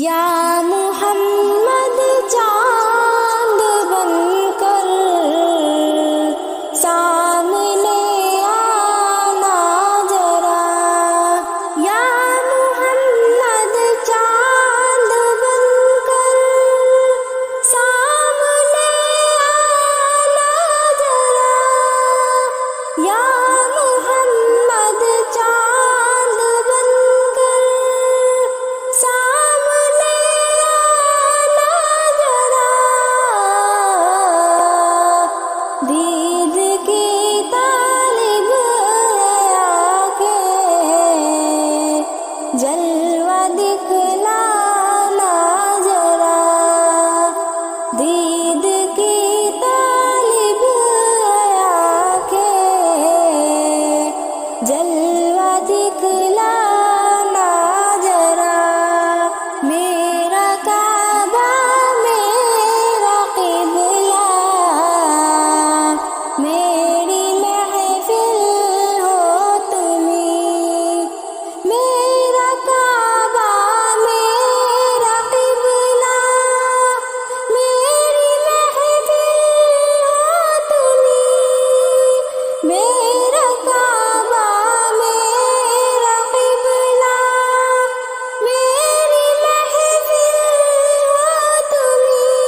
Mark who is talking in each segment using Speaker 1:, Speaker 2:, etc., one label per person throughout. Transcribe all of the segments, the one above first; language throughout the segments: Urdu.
Speaker 1: یا محمد چاند بن کر سامنے آنا ذرا، یا محمد چاند بن کر سامنے آنا ذرا، یا محمد چاند بن کر سامنے آنا ذرا، دید کی طالب ہے آ کے جلوہ دکھلانا ذرا، دید کی طالب ہے آ کے جلوہ دکھلانا ذرا، میرا کعبہ میرا قبلہ، میری محفل ہو تمہیں، میرا کعبہ میرا قبلہ، میری محفل ہو تمہیں، میرا کعبہ میرا قبلہ، میری محفل ہو تمہیں،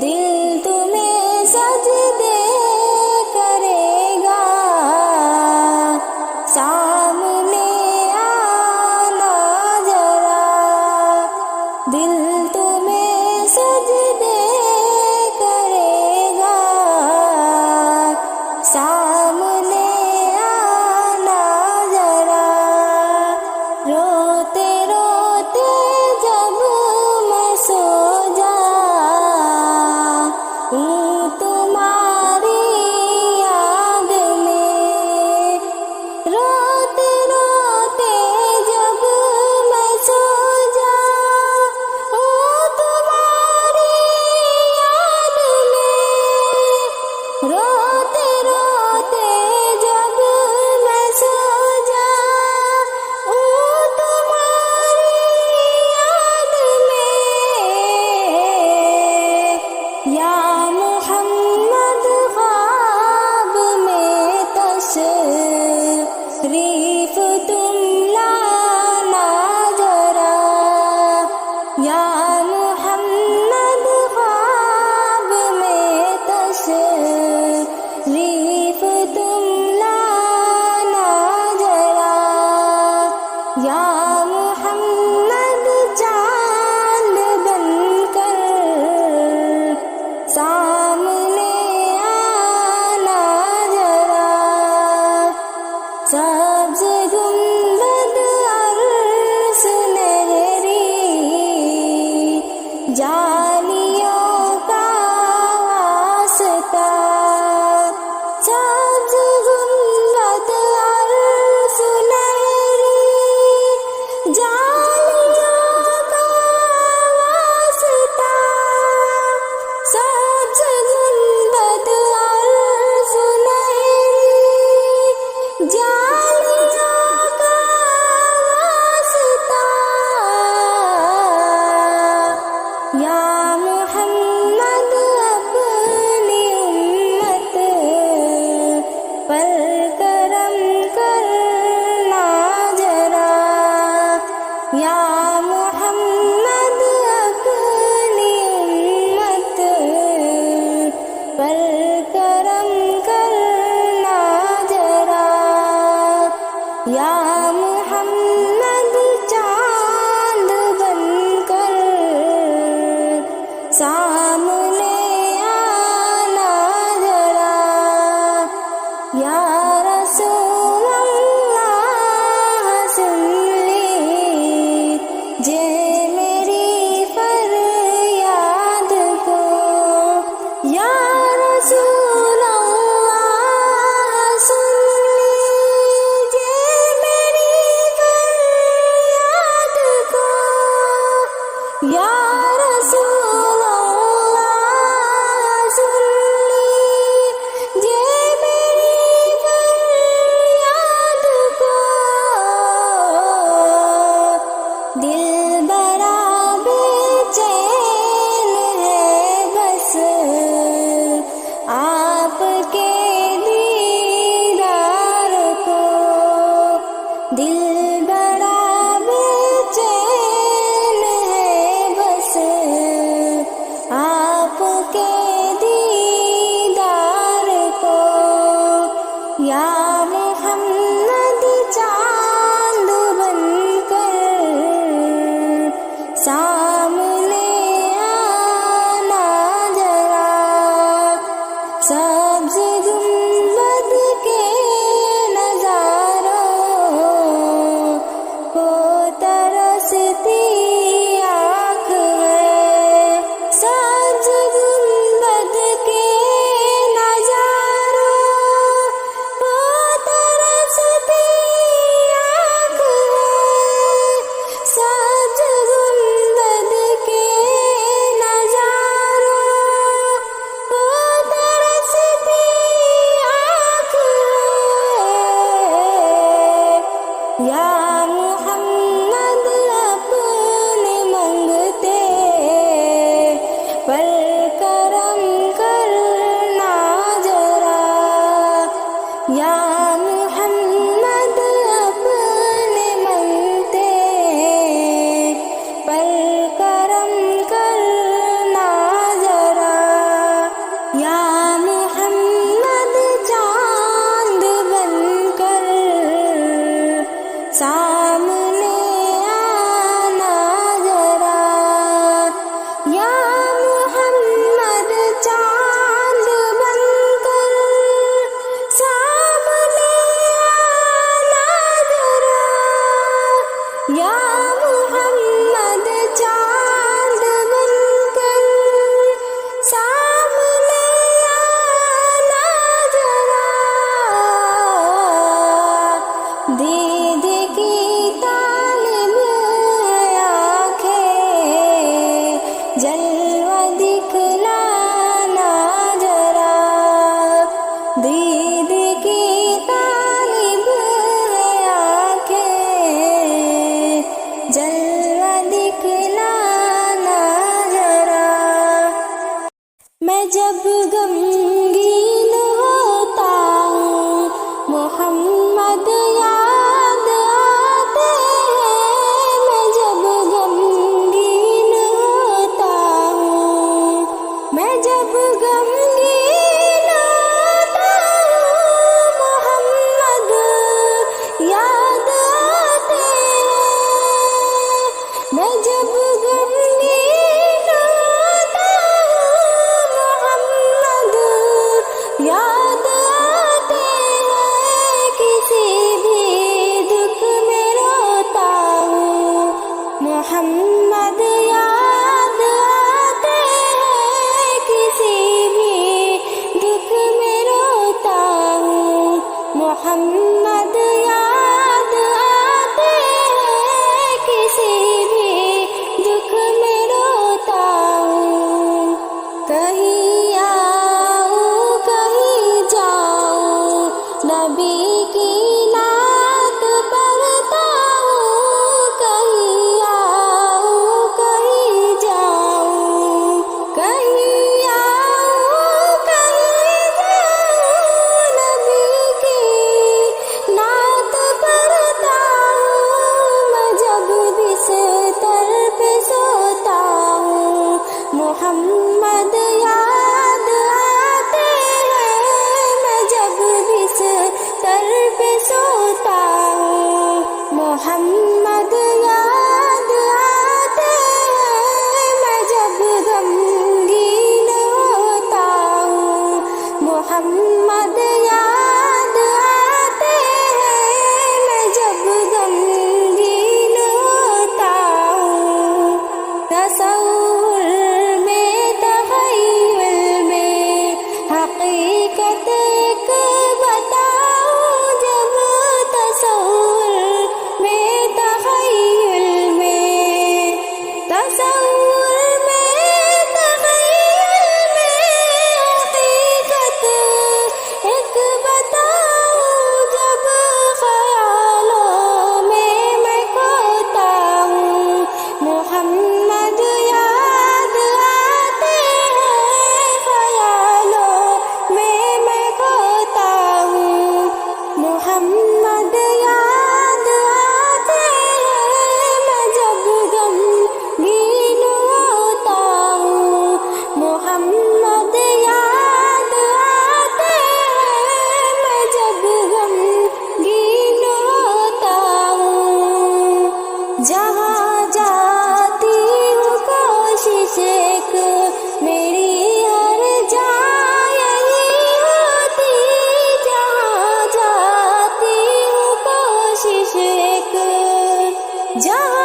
Speaker 1: دل تمہیں سجدے کرے گا، سامنے آنا ذرا، دل تمہیں سجدے کرے گا، سامنے آنا ذرا، روتے روتے جب میں سو جاؤں تمہاری یاد میں، روتے روتے جب میں سو جاؤں تمہاری یاد میں، روتے روتے جب میں سو جاؤں تمہاری یاد میں، یا محمد خواب میں تشریف تم لانا ذرا، یا محمد خواب میں تشریف تم لانا ذرا، یا محمد چاند بن کر سامنے آنا ذرا، سبز گنبد اور سنہری جالیوں کا واسطہ، سبز گنبد اور سنہری جالیوں کا واسطہ، سبز گنبد اور سنہری جالیوں کا واسطہ، یا محمد اپنی امت پر کرم کرنا ذرا، یا محمد اپنی امت پر کرم کرنا ذرا، یا محمد چاند بن کر سامنے آنا ذرا، یا رسول اللہ سن لی ترستی آنکھ ہے سج گنبد کے نظاروں کو ترستی آنکھ ہے سج گنبد کے نظاروں کو ترستی آنکھ ہے یا محمد اپنے منگتے پر کرم کرنا ذرا یا محمد اپنے منگتے پر کرم کرنا ذرا یا محمد چاند بن کر سامنے آنا ذرا یا محمد چاند بن کر سامنے آنا ذرا یا محمد چاند بن کر سامنے آنا ذرا دید کی طالب آنکھیں جلوہ دکھلانا ذرا دید کی طالب آنکھیں جلوہ دکھلانا ذرا میں جب غمگین ہوتا ہوں محمد یاد آتے ہیں میں جب غمگین ہوتا ہوں میں جب غمگین ہوتا ہوں محمد یاد آتے ہیں میں جب غمگین ہوتا ہوں محمد یاد آتے ہیں کسی بھی دکھ میں روتا ہوں محمد یاد آتے ہیں کسی بھی دکھ میں روتا ہوں محمد یاد آتے ہیں کسی بھی دکھ میں روتا ہوں کہیں آؤں کہیں جاؤں نبی کی نعت پڑھتا ہوں کہیں آؤں کہیں جاؤں کہیں آؤں کہیں جاؤں نبی کی نعت پڑھتا ہوں میں جب بستر پہ سوتا ہوں محمد یاد آتے ہیں میں جب بستر پہ سوتا ہوں محمد یاد آتے ہیں میں جب غمگین ہوتا ہوں محمد یاد آتے ہیں میں جب غمگین ہوتا ہوں تصور میں تخیل میں حقیقت ایک بتاؤں جب تصور میں تخیل میں تصور میں تخیل میں حقیقت ایک بتاؤں جب خیالوں میں کھوتا ہوں محمد یاد آتے ہیں خیالوں میں کھوتا ہوں محمد یاد آتے ہیں میں جب غمگین ہوتا ہوں محمد یاد آتے ہیں میں جب غمگین ہوتا ہوں جہاں جاتی ہوں کوشش ایک میری ہر جائے یہی ہوتی جہاں جاتی ہوں کوشش ایک جہاں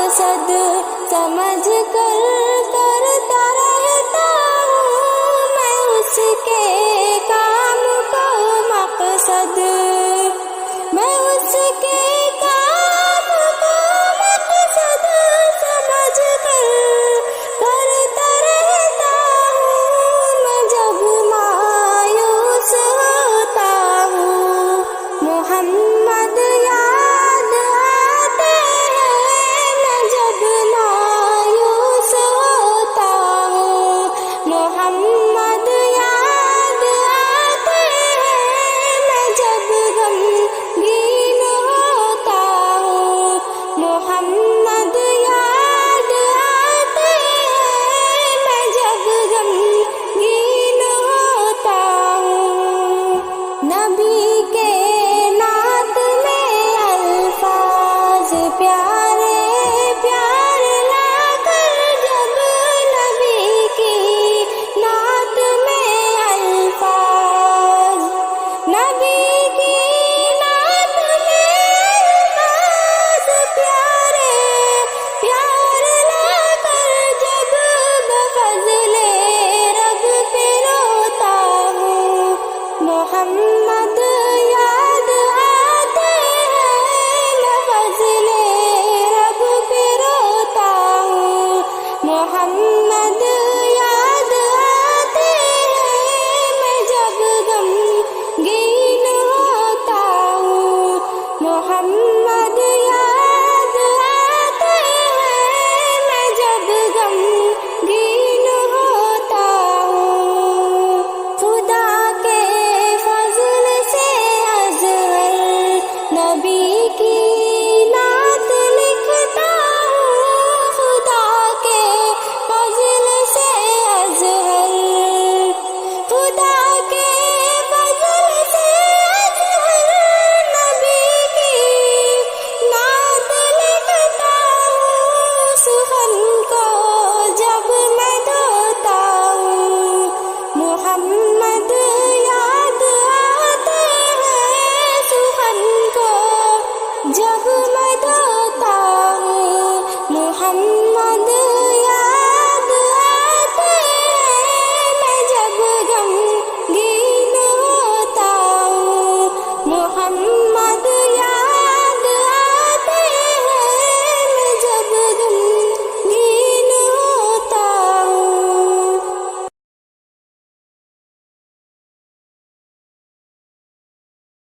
Speaker 1: مقصد سمجھ کر کرتا رہتا ہوں میں اس کے